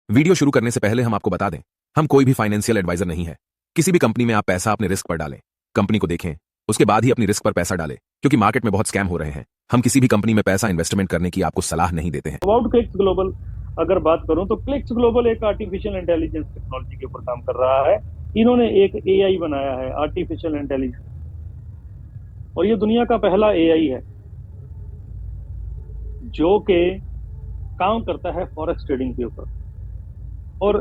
Video शुरू करने से पहले हम आपको बता दें, हम कोई भी फाइनेंशियल एडवाइजर नहीं है। किसी भी कंपनी में आप पैसा अपने रिस्क पर डालें, कंपनी को देखें, उसके बाद ही अपनी रिस्क पर पैसा डालें, क्योंकि मार्केट में बहुत स्कैम हो रहे हैं। हम किसी भी कंपनी में पैसा इन्वेस्टमेंट करने की आपको सलाह नहीं देते हैं। अबाउट क्लिक्स ग्लोबल अगर बात करूं तो क्लिक्स ग्लोबल एक आर्टिफिशियल इंटेलिजेंस टेक्नोलॉजी के ऊपर काम कर रहा है। इन्होंने एक एआई बनाया है, आर्टिफिशियल इंटेलिजेंस, और ये दुनिया का पहला एआई है जो कि काम करता है फॉरेक्स ट्रेडिंग के ऊपर। और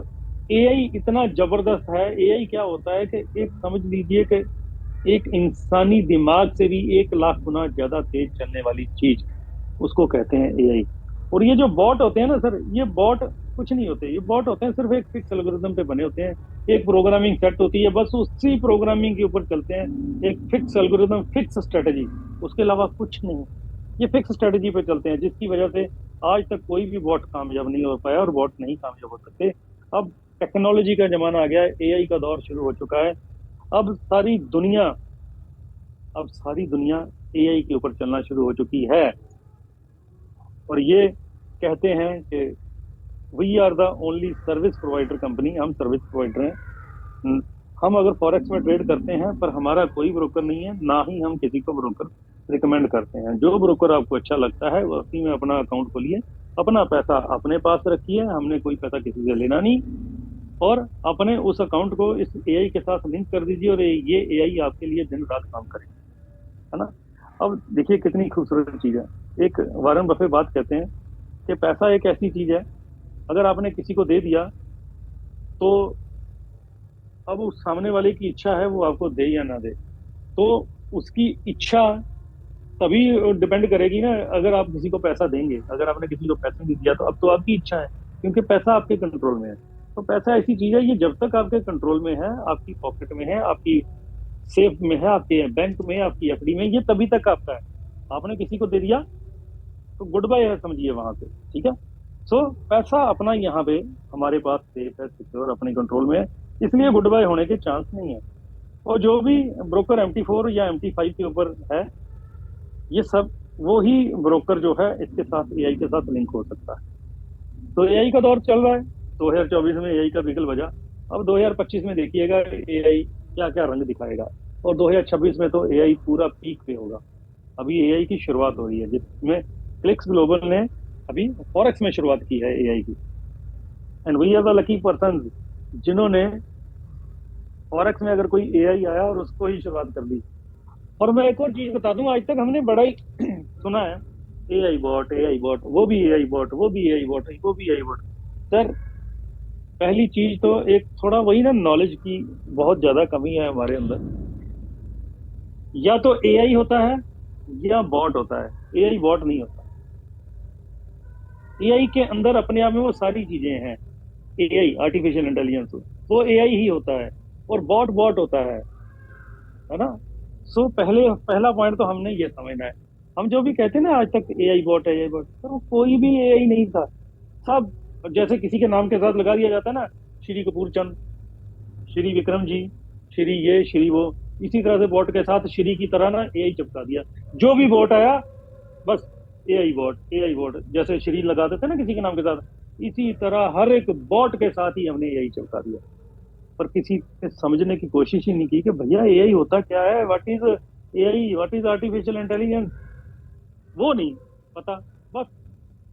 एआई इतना जबरदस्त है। एआई क्या होता है कि एक समझ लीजिए कि एक इंसानी दिमाग से भी 1 लाख गुना ज्यादा तेज चलने वाली चीज, उसको कहते हैं एआई। और ये जो बॉट होते हैं ना सर, ये बॉट कुछ नहीं होते। ये बॉट होते हैं सिर्फ एक फिक्स एल्गोरिथम पे बने होते हैं। एक प्रोग्रामिंग सेट होती है, बस उसी प्रोग्रामिंग के ऊपर चलते हैं। एक फिक्स एल्गोरिथम, फिक्स स्ट्रेटजी, उसके अलावा कुछ नहीं। ये फिक्स स्ट्रेटजी पे चलते हैं, जिसकी वजह से आज तक कोई भी बॉट कामयाब नहीं हो पाया और बॉट नहीं कामयाब हो सकते। अब टेक्नोलॉजी का जमाना आ गया है, एआई का दौर शुरू हो चुका है। अब सारी दुनिया अब सारी दुनिया एआई के ऊपर चलना शुरू हो चुकी है। और ये कहते हैं कि we are the only service provider company, हम सर्विस प्रोवाइडर हैं। हम अगर फॉरेक्स में ट्रेड करते हैं, पर हमारा कोई ब्रोकर नहीं है, ना ही हम किसी को ब्रोकर रिकमेंड करते हैं। जो ब्रोकर आपको अच्छा लगता है उसी में अपना अकाउंट खोलिए, अपना पैसा अपने पास रखिए, हमने कोई पैसा किसी से लेना नहीं। और अपने उस अकाउंट को इस एआई के साथ लिंक कर दीजिए और ये एआई आपके लिए दिन रात काम करेगा, है ना। अब देखिए कितनी खूबसूरत चीज है। एक वारन बफे बात कहते हैं कि पैसा एक ऐसी चीज है, अगर आपने किसी को दे दिया तो अब उस सामने वाले की इच्छा है वो आपको दे या ना दे। तो उसकी इच्छा तभी डिपेंड करेगी ना। अगर आप किसी को पैसा देंगे, अगर आपने किसी को पैसा नहीं दिया, तो अब तो आपकी इच्छा है, क्योंकि पैसा आपके कंट्रोल में है। तो पैसा ऐसी चीज है, ये जब तक आपके कंट्रोल में है, आपकी पॉकेट में है, आपकी सेफ में है, आपके बैंक में, आपकी एफडी में, ये तभी तक आपका है। आपने किसी को दे दिया तो गुड बाय है, समझिए वहां से। ठीक है। सो पैसा अपना यहाँ पे हमारे पास सेफ है, सिक्योर, अपने कंट्रोल में है, इसलिए गुड बाय होने के चांस नहीं है। और जो भी ब्रोकर MT4 या MT5 के ऊपर है, ये सब वो ही ब्रोकर जो है इसके साथ, एआई के साथ लिंक हो सकता है। तो एआई का दौर चल रहा है। 2024 में एआई का बिगल बजा। अब 2025 में देखिएगा एआई क्या क्या रंग दिखाएगा। और 2026 में तो एआई पूरा पीक पे होगा। अभी एआई की शुरुआत हो रही है, जिसमें क्लिक्स ग्लोबल ने अभी फॉरेक्स में शुरुआत की है एआई की। And we are the lucky person जिन्होंने फॉरेक्स में अगर कोई एआई आया और उसको ही शुरुआत कर दी। और मैं एक और चीज बता दूं, आज तक हमने बड़ा ही सुना है, एआई बॉट, एआई बॉट, वो भी एआई बॉट, वो भी एआई बॉट, वो भी एआई बॉट। सर, पहली चीज तो एक थोड़ा वही ना, नॉलेज की बहुत ज्यादा कमी है हमारे अंदर। या तो एआई होता है या बॉट होता है, एआई बॉट नहीं होता। एआई के अंदर अपने आप में वो सारी चीजें हैं। एआई, आर्टिफिशियल इंटेलिजेंस, वो एआई ही होता है। और बॉट बॉट होता है ना। सो पहले पहला पॉइंट तो हमने ये समझना है। हम जो भी कहते हैं ना आज तक एआई बॉट है, एआई बॉट, तो वो कोई भी एआई नहीं था। सब जैसे किसी के नाम के साथ लगा दिया जाता है ना, श्री कपूर चंद, श्री विक्रम जी, श्री ये, श्री वो, इसी तरह से बॉट के साथ श्री की तरह ना एआई चिपका दिया। जो भी बॉट आया, बस एआई बॉट, एआई बॉट, जैसे श्री लगा देते हैं ना किसी के नाम के साथ, इसी तरह हर एक बॉट के साथ ही हमने एआई चिपका दिया। पर किसी ने समझने की कोशिश ही नहीं की कि भैया एआई होता क्या है, what is AI, what is artificial intelligence, वो नहीं पता। बस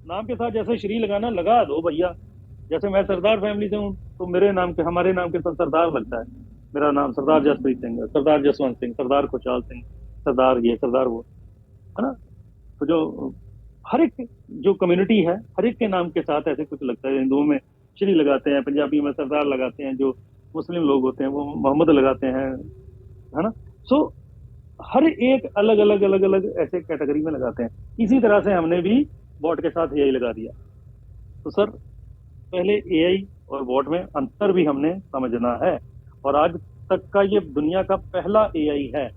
नाम के साथ जैसे श्री लगाना, लगा दो भैया। जैसे मैं सरदार फैमिली से हूँ, तो मेरे नाम के, हमारे नाम के साथ सरदार लगता है। मेरा नाम सरदार जसप्रीत सिंह है, सरदार जसवंत सिंह, सरदार खुशहाल सिंह, सरदार ये, सरदार वो, है ना। तो जो हर एक जो कम्युनिटी है, हर एक के नाम के साथ ऐसे कुछ लगता है। हिंदुओं में श्री लगाते हैं, पंजाबी में सरदार लगाते हैं, जो मुस्लिम लोग होते हैं वो मोहम्मद लगाते हैं, है ना। सो हर एक अलग अलग अलग अलग ऐसे कैटेगरी में लगाते हैं। इसी तरह से हमने भी बॉट के साथ एआई लगा दिया। तो सर, पहले एआई और बॉट में अंतर भी हमने समझना है। और आज तक का ये दुनिया का पहला एआई है,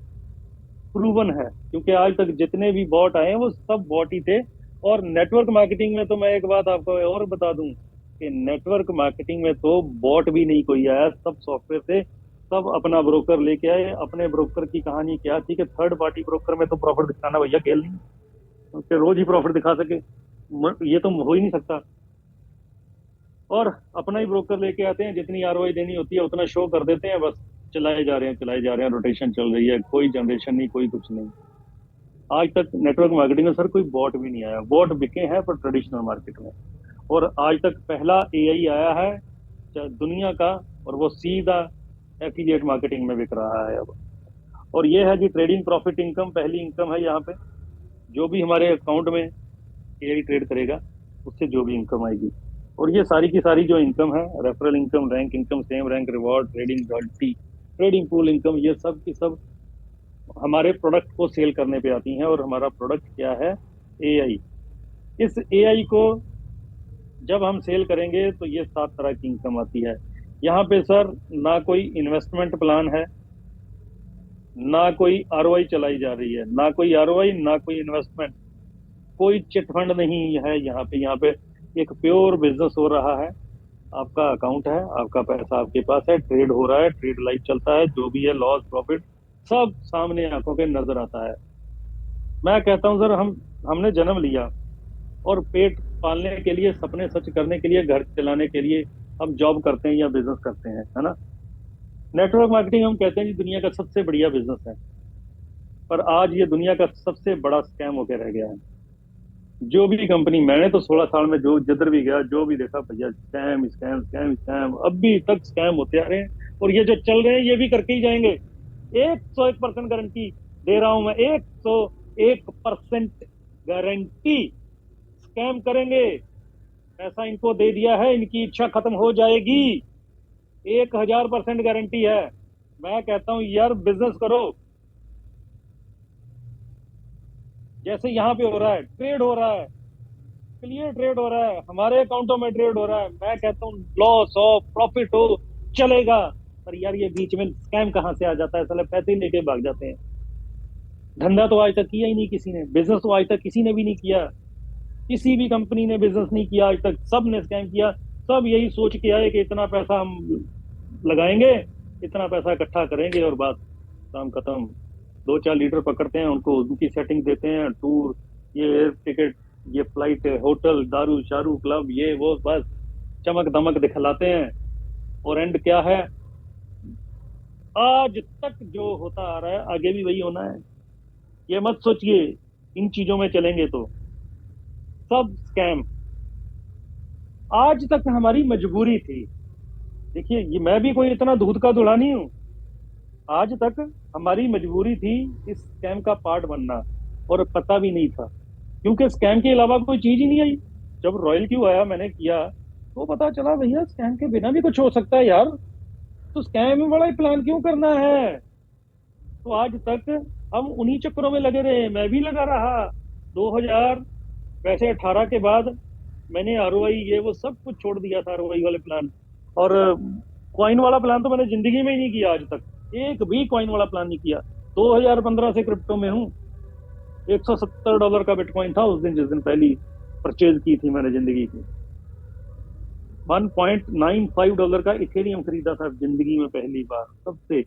प्रूवन है, क्योंकि आज तक जितने भी बॉट आए हैं वो सब बॉट ही थे। और नेटवर्क मार्केटिंग में तो मैं एक बात आपको और बता दूं कि नेटवर्क मार्केटिंग में तो बॉट भी नहीं कोई आया, सब सॉफ्टवेयर थे। सब अपना ब्रोकर लेके आए। अपने ब्रोकर की कहानी क्या थी कि थर्ड पार्टी ब्रोकर में तो प्रॉफिट दिखाना भैया खेल नहीं, क्योंकि रोज ही प्रॉफिट दिखा सके, ये तो हो ही नहीं सकता। और अपना ही ब्रोकर लेके आते हैं, जितनी आरओआई देनी होती है उतना शो कर देते हैं, बस चलाए जा रहे हैं चलाए जा रहे हैं, रोटेशन चल रही है, कोई जनरेशन नहीं, कोई कुछ नहीं। आज तक नेटवर्क मार्केटिंग में सर कोई बॉट भी नहीं आया। बॉट बिके हैं पर ट्रेडिशनल मार्केट में। और आज तक पहला एआई आया है दुनिया का, और वो सीधा एफिलिएट मार्केटिंग में बिक रहा है अब। और ये है जी ट्रेडिंग प्रॉफिट इनकम, पहली इनकम है यहाँ पे। जो भी हमारे अकाउंट में एआई ट्रेड करेगा उससे जो भी इनकम आएगी। और ये सारी की सारी जो इनकम है, referral income, rank income, same rank reward, trading royalty, trading pool income, ये सब की सब हमारे प्रोडक्ट को सेल करने पे आती हैं। और हमारा प्रोडक्ट क्या है? एआई। इस एआई को जब हम सेल करेंगे तो ये 7 तरह की इनकम आती है। यहाँ पे सर ना कोई इन्वेस्टमेंट प्लान है, ना कोई आरओआई चलाई जा रही है, ना कोई आरओआई, ना कोई इन्वेस्टमेंट, कोई चिट फंड नहीं है यहाँ पे। यहाँ पे एक प्योर बिजनेस हो रहा है। आपका अकाउंट है, आपका पैसा आपके पास है, ट्रेड हो रहा है, ट्रेड लाइव चलता है, जो भी है लॉस प्रॉफिट सब सामने आंखों के नजर आता है। मैं कहता हूँ सर, हमने जन्म लिया और पेट पालने के लिए, सपने सच करने के लिए, घर चलाने के लिए हम जॉब करते हैं या बिजनेस करते हैं, है ना। नेटवर्क मार्केटिंग हम कहते हैं जी दुनिया का सबसे बढ़िया बिजनेस है, पर आज ये दुनिया का सबसे बड़ा स्कैम होकर रह गया है। जो भी कंपनी, मैंने तो 16 साल में जो जिधर भी गया, जो भी देखा, भैया स्कैम स्कैम स्कैम स्कैम, अभी तक स्कैम होते आ रहे हैं। और ये जो चल रहे हैं ये भी करके ही जाएंगे। 101% गारंटी दे रहा हूं मैं, 101% गारंटी। स्कैम करेंगे, पैसा इनको दे दिया है, इनकी इच्छा खत्म हो जाएगी। 1000% गारंटी है। मैं कहता हूं यार बिजनेस करो, जैसे यहाँ पे हो रहा है, ट्रेड हो रहा है, क्लियर ट्रेड हो रहा है, हमारे अकाउंटों में ट्रेड हो रहा है। मैं कहता हूँ लॉस हो प्रॉफिट हो चलेगा, पर यार ये बीच में स्कैम कहाँ से आ जाता है, साले पैसे ही लेके भाग जाते हैं। धंधा तो आज तक किया ही नहीं किसी ने, बिजनेस तो आज तक किसी ने भी नहीं किया, किसी भी कंपनी ने बिजनेस नहीं किया आज तक, सब ने स्कैम किया। सब यही सोच के आए कि इतना पैसा हम लगाएंगे, इतना पैसा इकट्ठा करेंगे और बात काम खत्म। 2-4 लीडर पकड़ते हैं, उनको उनकी सेटिंग देते हैं, टूर, ये एयर टिकट, ये फ्लाइट, होटल, दारू शारू, क्लब, ये वो, बस चमक दमक दिखलाते हैं। और एंड क्या है? आज तक जो होता आ रहा है आगे भी वही होना है। ये मत सोचिए इन चीजों में चलेंगे तो, सब स्कैम। आज तक हमारी मजबूरी थी। देखिए ये मैं भी कोई इतना दूध का धुला नहीं हूं। आज तक हमारी मजबूरी थी इस स्कैम का पार्ट बनना, और पता भी नहीं था, क्योंकि स्कैम के अलावा कोई चीज ही नहीं आई। जब रॉयल क्यू आया मैंने किया तो पता चला भैया स्कैम के बिना भी कुछ हो सकता है यार, तो स्कैम में बड़ा ही प्लान क्यों करना है। तो आज तक हम उन्हीं चक्करों में लगे रहे, मैं भी लगा रहा। 2000 वैसे 18 के बाद मैंने आरओआई ये वो सब कुछ छोड़ दिया था, आरओआई वाले प्लान। और कॉइन वाला प्लान तो मैंने जिंदगी में ही नहीं किया आज तक, एक भी कॉइन वाला प्लान नहीं किया। 2015 से क्रिप्टो में हूँ। $170 का बिटकॉइन था उस दिन, जिस दिन पहली परचेज की थी मैंने जिंदगी की। $1.95 का इथेरियम खरीदा था जिंदगी में पहली बार सबसे।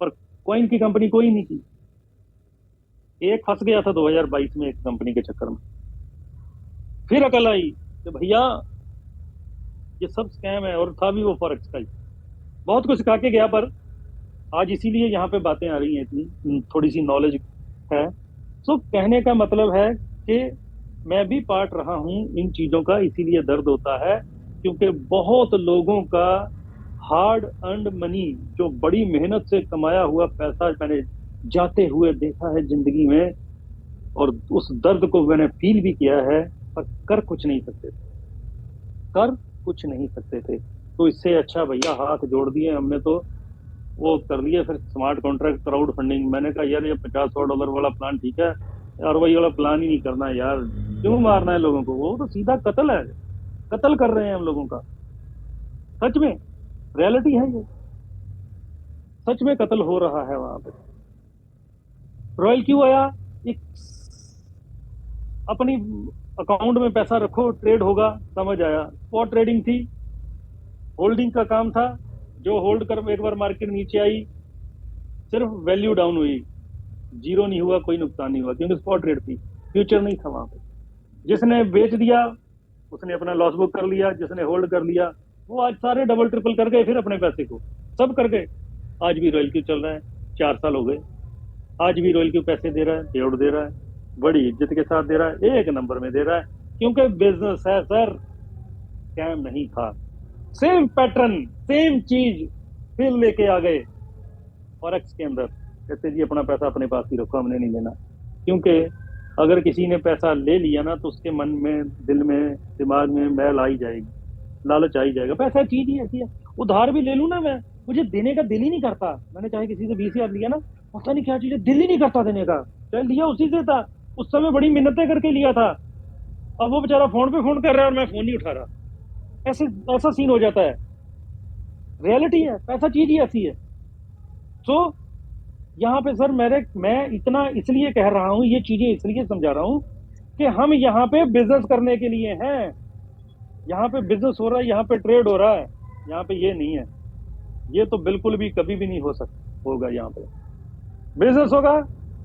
पर कॉइन की कंपनी कोई नहीं की। एक फंस गया था 2022 में एक कंपनी के चक्कर में, फिर अकल आई कि भैया ये सब स्कैम है, और था भी वो फॉरेक्स का ही। बहुत कुछ सिखा के गया, पर आज इसीलिए यहाँ पे बातें आ रही हैं, इतनी थोड़ी सी नॉलेज है। सो कहने का मतलब है कि मैं भी पार्ट रहा हूँ इन चीजों का, इसीलिए दर्द होता है, क्योंकि बहुत लोगों का हार्ड अर्नड मनी, जो बड़ी मेहनत से कमाया हुआ पैसा मैंने जाते हुए देखा है जिंदगी में, और उस दर्द को मैंने फील भी किया है, पर कर कुछ नहीं सकते थे, कर कुछ नहीं सकते थे। तो इससे अच्छा भैया हाथ जोड़ दिए हमने तो, वो कर लिए फिर स्मार्ट कॉन्ट्रैक्ट, क्राउड फंडिंग। मैंने कहा यार ये $50-100 वाला प्लान ठीक है यार, वही वाला प्लान ही नहीं करना है यार, क्यों मारना है लोगों को, वो तो सीधा कत्ल है, कत्ल कर रहे हैं हम लोगों का। सच में रियलिटी है ये, सच में कत्ल हो रहा है वहां पे। रॉयल क्यों आया? एक अपनी अकाउंट में पैसा रखो, ट्रेड होगा, समझ आया। स्पॉट ट्रेडिंग थी, होल्डिंग का काम था। जो होल्ड कर एक बार मार्केट नीचे आई, सिर्फ वैल्यू डाउन हुई, जीरो नहीं हुआ, कोई नुकसान नहीं हुआ, क्योंकि स्पॉट ट्रेड थी, फ्यूचर नहीं था वहां पे। जिसने बेच दिया उसने अपना लॉस बुक कर लिया, जिसने होल्ड कर लिया वो आज सारे डबल ट्रिपल कर गए फिर अपने पैसे को, सब कर गए। आज भी रॉयल क्यू चल रहा है, 4 साल हो गए, आज भी रॉयल क्यू पैसे दे रहा है, पे आउट दे रहा है, बड़ी इज्जत के साथ दे रहा है, एक नंबर में दे रहा है, क्योंकि बिजनेस है सर, स्कैम नहीं था। सेम पैटर्न, सेम चीज फिर लेके आ गए फॉरेक्स के अंदर, कहते जी अपना पैसा अपने पास ही रखो, हमने नहीं लेना। क्योंकि अगर किसी ने पैसा ले लिया ना तो उसके मन में, दिल में, दिमाग में मैल आ ही जाएगी, लालच आ ही जाएगा। पैसा चीज ही ऐसी है, उधार भी ले लूं ना मैं, मुझे देने का दिल ही नहीं करता। मैंने चाहे किसी से 20,000 लिया ना, पता नहीं क्या चीज है, दिल ही नहीं करता देने का। चाहे लिया उसी से था, उस समय बड़ी मिन्नतें करके लिया था, अब वो बेचारा फोन पे फोन कर रहा है और मैं फोन नहीं उठा रहा। ऐसे ऐसा सीन हो जाता है। रियलिटी है, पैसा चीज ही ऐसी है। सो यहाँ पे सर मैं इतना इसलिए कह रहा हूँ, ये चीजें इसलिए समझा रहा हूँ कि हम यहाँ पे बिजनेस करने के लिए हैं। यहाँ पे बिजनेस हो रहा है, यहाँ पे ट्रेड हो रहा है, यहाँ पे ये नहीं है। ये तो बिल्कुल भी कभी भी नहीं हो सकता होगा। यहाँ पे बिजनेस होगा,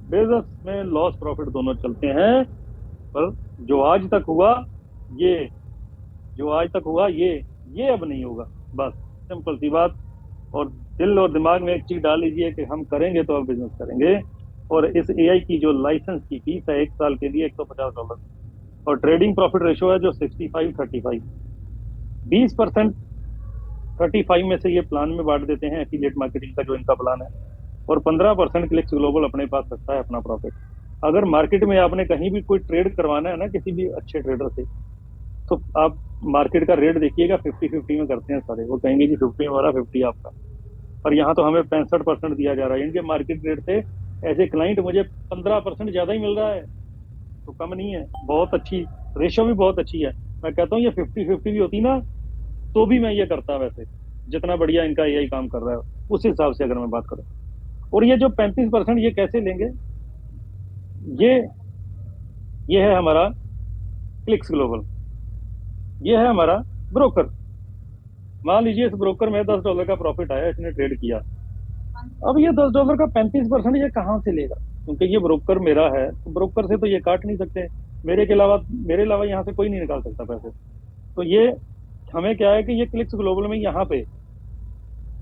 बिजनेस में लॉस प्रॉफिट दोनों चलते हैं, पर जो आज तक हुआ ये, जो आज तक हुआ ये अब नहीं होगा। बस सिंपल सी बात। और दिल और दिमाग में एक चीज डाल लीजिए कि हम करेंगे तो अब बिजनेस करेंगे। और इस एआई की जो लाइसेंस की फीस है 1 साल के लिए $150, और ट्रेडिंग प्रॉफिट रेशो है जो 65-35, 20% 35 में से ये प्लान में बांट देते हैं, एफिलिएट मार्केटिंग का जो इनका प्लान है, और 15% क्लिक्स ग्लोबल अपने पास रखता है अपना प्रॉफिट। अगर मार्केट में आपने कहीं भी कोई ट्रेड करवाना है ना किसी भी अच्छे ट्रेडर से, तो आप मार्केट का रेट देखिएगा, 50-50 में करते हैं सारे। वो कहेंगे जी 50 हमारा, 50 आपका। पर यहाँ तो हमें 65% दिया जा रहा है, इनके मार्केट रेट से एज ए क्लाइंट मुझे 15% ज्यादा ही मिल रहा है, तो कम नहीं है। बहुत अच्छी रेशो भी बहुत अच्छी है। मैं कहता हूँ ये 50-50 भी होती ना तो भी मैं ये करता वैसे, जितना बढ़िया इनका एआई काम कर रहा है उस हिसाब से अगर मैं बात करूँ। और ये जो 35% ये कैसे लेंगे, ये ये है हमारा क्लिक्स ग्लोबल, ये है हमारा ब्रोकर। मान लीजिए इस ब्रोकर में $10 का प्रॉफिट आया, इसने ट्रेड किया। अब ये $10 का 35% ये कहाँ से लेगा, क्योंकि ये ब्रोकर मेरा है, तो ब्रोकर से तो ये काट नहीं सकते। मेरे अलावा यहाँ से कोई नहीं निकाल सकता पैसे। तो ये हमें क्या है कि ये क्लिक्स ग्लोबल में यहाँ पे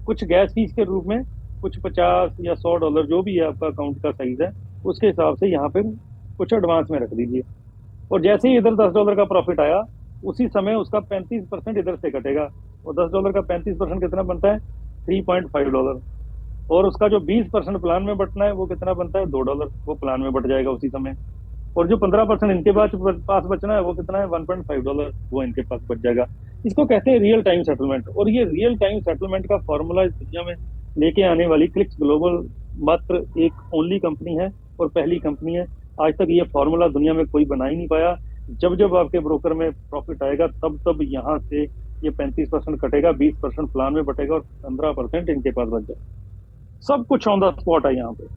कुछ गैस फीस के रूप में कुछ 50 या $100 जो भी है आपका अकाउंट का साइज है उसके हिसाब से यहाँ पे कुछ एडवांस में रख दीजिए। और जैसे ही इधर $10 का प्रॉफिट आया उसी समय उसका 35% इधर से कटेगा। और $10 का 35% कितना बनता है, $3.5। और उसका जो 20% प्लान में बटना है वो कितना बनता है, $2। वो प्लान में बट जाएगा उसी समय। और जो 15% इनके पास बचना है वो कितना है, $1.5, वो इनके पास बच जाएगा। इसको कहते हैं रियल टाइम सेटलमेंट। और ये रियल टाइम सेटलमेंट का फॉर्मूला इस दुनिया में लेके आने वाली क्लिक्स ग्लोबल मात्र एक ओनली कंपनी है और पहली कंपनी है। आज तक ये फॉर्मूला दुनिया में कोई बना ही नहीं पाया। जब जब आपके ब्रोकर में प्रॉफिट आएगा तब तब यहाँ से ये 35% कटेगा, 20% प्लान में बटेगा और 15% इनके पास बच जाएगा। सब कुछ ऑन द स्पॉट है यहाँ पे।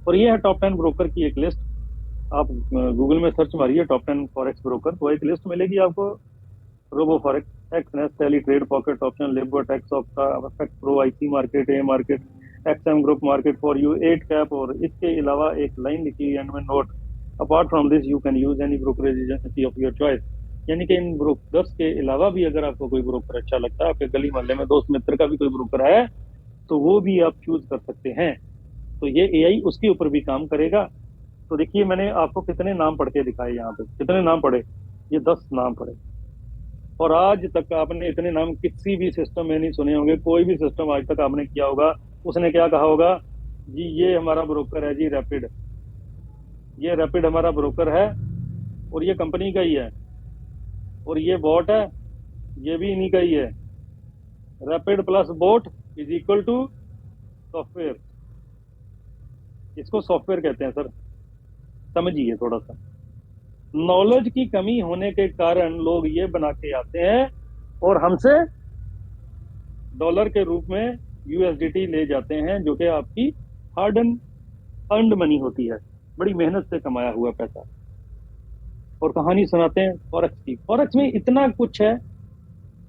और ये है टॉप 10 ब्रोकर की एक लिस्ट। आप गूगल में सर्च मारिए टॉप 10 फॉरेक्स ब्रोकर, तो एक लिस्ट मिलेगी आपको। RoboForex, Exness, tally, trade pocket option, libert, x opta, affect pro, IC market, a market, XM group, market for you, 8 cap. और इसके अलावा एक लाइन लिखी है एंड में note, apart from this you can use any brokerage agency of your choice. यानी कि इन brokers के अलावा भी अगर आपको कोई ब्रोकर अच्छा लगता है, आपके गली मोहल्ले में दोस्त मित्र का भी कोई ब्रोकर है, तो वो भी आप चूज कर सकते हैं। तो ये एआई उसके ऊपर भी काम करेगा। तो देखिए मैंने आपको कितने नाम पढ़ के दिखाए यहाँ पे, कितने नाम पढ़े, ये 10 नाम पढ़े। और आज तक आपने इतने नाम किसी भी सिस्टम में नहीं सुने होंगे। कोई भी सिस्टम आज तक आपने किया होगा, उसने क्या कहा होगा, जी ये हमारा ब्रोकर है जी रैपिड, ये रैपिड हमारा ब्रोकर है और ये कंपनी का ही है, और ये बॉट है, ये भी इन्हीं का ही है। Rapid plus bot is equal to software. इसको सॉफ्टवेयर कहते हैं सर, समझिए थोड़ा सा। नॉलेज की कमी होने के कारण लोग ये बना के आते हैं और हमसे डॉलर के रूप में यूएसडीटी ले जाते हैं, जो कि आपकी हार्ड एंड अर्नड मनी होती है, बड़ी मेहनत से कमाया हुआ पैसा। और कहानी सुनाते हैं फॉरेक्स की। फॉरेक्स में इतना कुछ है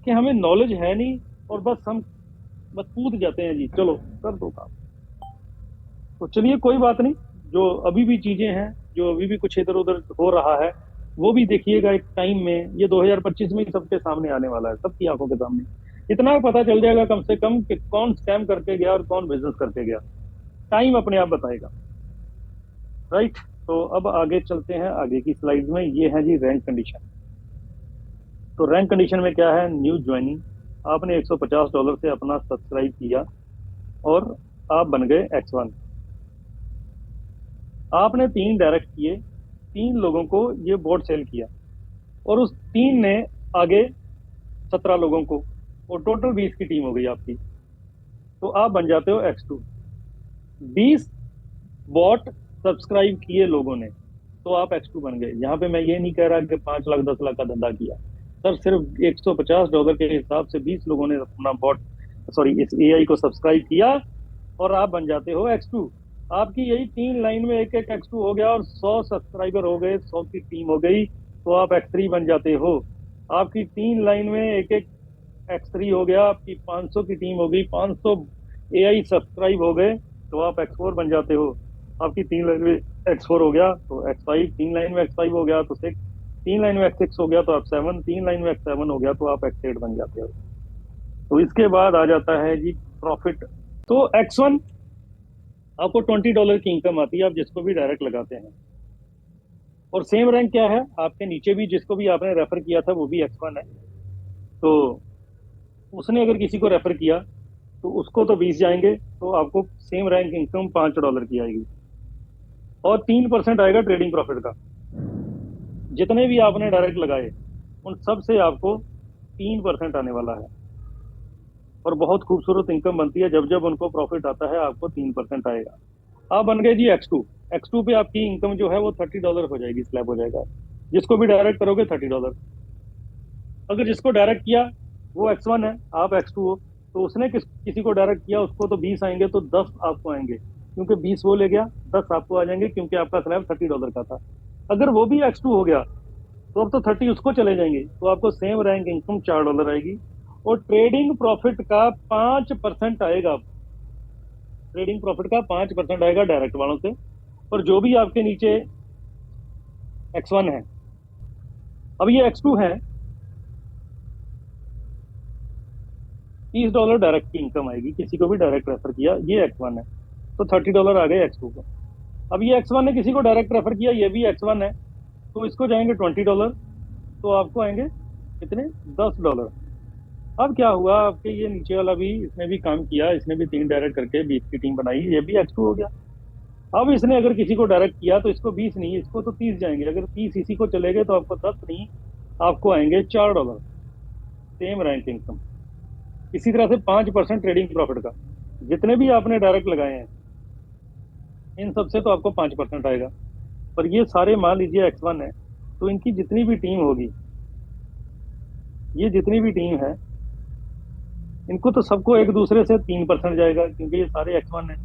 कि हमें नॉलेज है नहीं, और बस कूद जाते हैं जी, चलो कर दो काम। तो चलिए कोई बात नहीं, जो अभी भी चीजें हैं, जो अभी भी कुछ इधर उधर हो रहा है, वो भी देखिएगा एक टाइम में, ये 2025 में ही सबके सामने आने वाला है, सबकी आंखों के सामने। इतना पता चल जाएगा कम से कम कि कौन स्कैम करके गया और कौन बिजनेस करके गया। टाइम अपने आप बताएगा। राइट। तो अब आगे चलते हैं, आगे की स्लाइड में ये है जी रैंक कंडीशन। तो रैंक कंडीशन में क्या है, न्यू ज्वाइनिंग, आपने $150 से अपना सब्सक्राइब किया और आप बन गए X1। आपने 3 डायरेक्ट किए, 3 लोगों को ये बोर्ड सेल किया, और उस 3 ने आगे 17 लोगों को, और टोटल 20 की टीम हो गई आपकी। तो आप बन जाते हो X2। 20 बॉट सब्सक्राइब किए लोगों ने, तो आप X2 बन गए। यहाँ पे मैं ये नहीं कह रहा कि 5 लाख 10 लाख का धंधा किया सर, सिर्फ $150 के हिसाब से 20 लोगों ने अपना बॉट, सॉरी, इस एआई को सब्सक्राइब किया, और आप बन जाते हो X2। आपकी यही 3 लाइन में एक एक X2 हो गया, और 100 सब्सक्राइबर हो गए, 100 की टीम हो गई, तो आप X3 बन जाते हो। आपकी 3 लाइन में एक एक X3 हो गया, आपकी 500 की टीम हो गई, 500 एआई सब्सक्राइब हो गए, तो आप X4 बन जाते हो। आपकी 3 लाइन में X4 हो गया तो X5, 3 लाइन में X5 हो गया तो 6, 3 लाइन में X6 हो गया तो आप 7, 3 लाइन में X7 हो गया तो आप X8 बन जाते हो। तो इसके बाद आ जाता है जी प्रॉफिट। तो X1 आपको $20 की इनकम आती है, आप जिसको भी डायरेक्ट लगाते हैं। और सेम रैंक क्या है, आपके नीचे भी जिसको भी आपने रेफर किया था वो भी X1 है। तो उसने अगर किसी को रेफर किया तो उसको तो 20 जाएंगे, तो आपको सेम रैंक इनकम $5 की आएगी। और 3% आएगा ट्रेडिंग प्रॉफिट का। जितने भी आपने डायरेक्ट लगाए उन सब से आपको 3% आने वाला है। और बहुत खूबसूरत इनकम बनती है, जब जब उनको प्रॉफिट आता है आपको 3% आएगा। आप बन गए जी X2। X2 पे आपकी इनकम जो है वो $30 हो जाएगी, स्लैब हो जाएगा। जिसको भी डायरेक्ट करोगे $30। अगर जिसको डायरेक्ट किया वो X1 है, आप X2 हो, तो उसने किसी को डायरेक्ट किया, उसको तो 20 आएंगे, तो 10 आपको आएंगे, क्योंकि 20 वो ले गया, 10 आपको आ जाएंगे, क्योंकि आपका स्लैब $30 का था। अगर वो भी X2 हो गया तो अब तो 30 उसको चले जाएंगे, तो आपको सेम रैंक इनकम $4 आएगी। और ट्रेडिंग प्रॉफिट का 5% आएगा। ट्रेडिंग प्रॉफिट का 5% आएगा डायरेक्ट वालों से। और जो भी आपके नीचे X1 है, अब ये X2 है, $30 डायरेक्ट की इनकम आएगी, किसी को भी डायरेक्ट रेफर किया, ये X1 है, तो $30 आ गए X2 को। अब ये X1 ने किसी को डायरेक्ट रेफर किया, ये भी X1 है, तो इसको जाएंगे $20, तो आपको आएंगे कितने, $10। अब क्या हुआ, आपके ये नीचे वाला भी, इसने भी काम किया, इसने भी 3 डायरेक्ट करके 20 की टीम बनाई, ये भी X2 हो गया। अब इसने अगर किसी को डायरेक्ट किया तो इसको 20 नहीं, इसको तो 30 जाएंगे। अगर 30 इसी को चले गए तो आपको 10 नहीं, आपको आएंगे $4। Same rank income. इसी तरह से 5% ट्रेडिंग प्रॉफिट का, जितने भी आपने डायरेक्ट लगाए हैं इन सब से तो आपको 5% आएगा। पर ये सारे मान लीजिए X1 है, तो इनकी जितनी भी टीम होगी, ये जितनी भी टीम है, इनको तो सबको एक दूसरे से 3% जाएगा, क्योंकि ये सारे X1 है।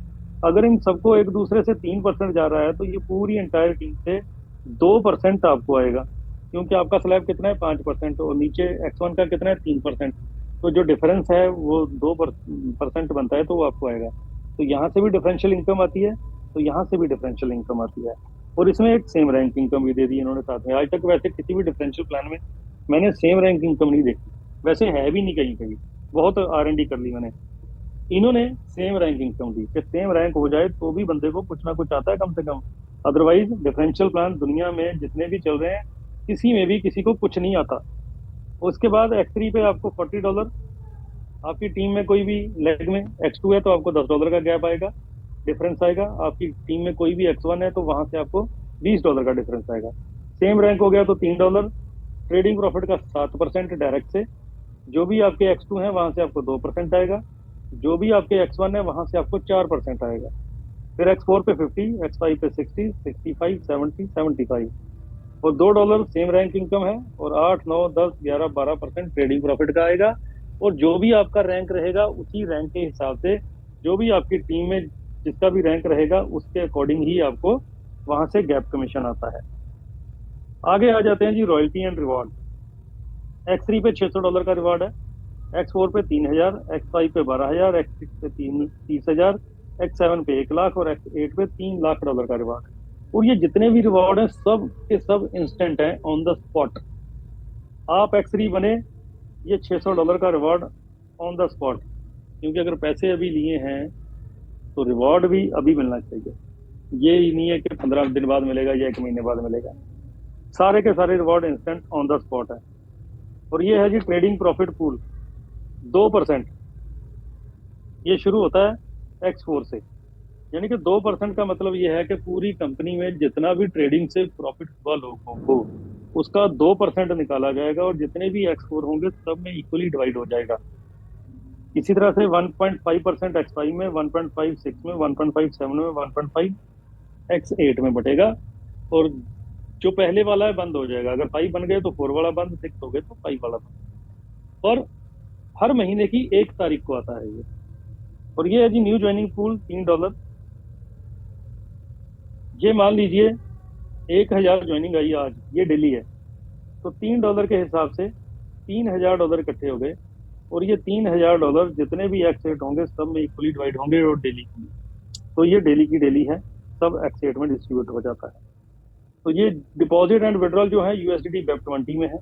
अगर इन सबको एक दूसरे से 3% जा रहा है, तो ये पूरी एंटायर टीम से 2% आपको आएगा, क्योंकि आपका स्लैब कितना है, 5%, और नीचे X1 का कितना है, 3%। तो जो डिफरेंस है वो 2% बनता है, तो वो आपको आएगा। तो यहाँ से भी डिफरेंशियल इनकम आती है, तो यहाँ से भी डिफरेंशियल इनकम आती है। और इसमें एक सेम रैंक इनकम भी दे दी इन्होंने साथ में। आज तक वैसे किसी भी डिफरेंशियल प्लान में मैंने सेम रैंक इनकम नहीं देखी, वैसे है भी नहीं कहीं कहीं, बहुत R&D कर ली मैंने। इन्होंने सेम रैंक इनकम दी कि सेम रैंक हो जाए तो भी बंदे को कुछ ना कुछ आता है कम से कम। अदरवाइज डिफरेंशियल प्लान दुनिया में जितने भी चल रहे हैं, किसी में भी किसी को कुछ नहीं आता। उसके बाद X3 पे आपको $40, आपकी टीम में कोई भी लेग में X2 है तो आपको $10 का गैप आएगा, डिफरेंस आएगा। आपकी टीम में कोई भी X1 है तो वहां से आपको $20 का डिफरेंस आएगा। सेम रैंक हो गया तो $3। ट्रेडिंग प्रॉफिट का 7% डायरेक्ट से। जो भी आपके X2 है वहां से आपको 2% आएगा। जो भी आपके X1 है वहां से आपको 4% आएगा। फिर X4 पे 50, X5 पे 60, 65, 70, 75। और $2 सेम रैंक इनकम है, और 8, 9, 10, 11, 12% ट्रेडिंग प्रॉफिट का आएगा। और जो भी आपका रैंक रहेगा उसी रैंक के हिसाब से, जो भी आपकी टीम में जिसका भी रैंक रहेगा उसके अकॉर्डिंग ही आपको वहां से गैप कमीशन आता है। आगे आ जाते हैं जी रॉयल्टी एंड रिवॉर्ड। X3 पे $600 का रिवॉर्ड है, X4 पे 3,000, X5 पे 12,000, X6 पे 30,000, X7 पे 1 लाख, और X8 पे $3 लाख का रिवॉर्ड है। और ये जितने भी रिवॉर्ड हैं सब के सब इंस्टेंट हैं, ऑन द स्पॉट। आप एक्स3 बने, ये $600 का रिवॉर्ड ऑन द स्पॉट। क्योंकि अगर पैसे अभी लिए हैं तो रिवॉर्ड भी अभी मिलना चाहिए। ये ही नहीं है कि 15 दिन बाद मिलेगा या 1 महीने बाद मिलेगा। सारे के सारे reward instant on the spot है। और ये है जी ट्रेडिंग प्रॉफिट पूल, 2%। ये शुरू होता है X4 से। यानी कि 2% का मतलब ये है कि पूरी कंपनी में जितना भी ट्रेडिंग से प्रॉफिट हुआ लोगों को, उसका 2% निकाला जाएगा और जितने भी X4 होंगे सब में इक्वली डिवाइड हो जाएगा। इसी तरह से 1.5% X5 में, 1.5 6 में, 1.5 7 में, 1.5 X8 में बटेगा। और जो पहले वाला है बंद हो जाएगा। अगर 5 बन गए तो 4 वाला बंद, 6 हो गए तो 5 वाला बंद। और हर महीने की 1 तारीख को आता है ये। और ये है जी न्यू ज्वाइनिंग पूल, $3। ये मान लीजिए 1,000 ज्वाइनिंग आई आज, ये डेली है, तो $3 के हिसाब से $3,000 इकट्ठे हो गए। और ये $3,000 जितने भी एक्सेट होंगे सब में इक्वली डिवाइड होंगे और डेली की। तो ये डेली की डेली है, सब एक्सेट में डिस्ट्रीब्यूट हो जाता है। तो ये डिपॉजिट एंड विड्रॉल जो है यूएसडीटी वेब 20 में है।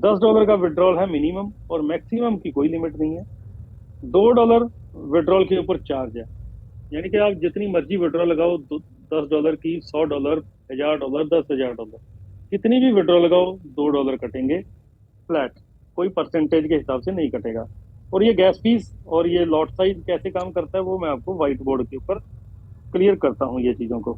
$10 का विड्रॉल है मिनिमम, और मैक्सिमम की कोई लिमिट नहीं है। $2 विड्रॉल के ऊपर चार्ज है। यानी कि आप जितनी मर्जी विड्रॉल लगाओ, $10 की, $100, $1,000, $10,000, कितनी भी विड्रॉल लगाओ, $2 कटेंगे फ्लैट। कोई परसेंटेज के हिसाब से नहीं कटेगा। और ये गैस फीस और ये लॉट साइज कैसे काम करता है वो मैं आपको व्हाइट बोर्ड के ऊपर क्लियर करता हूँ ये चीजों को।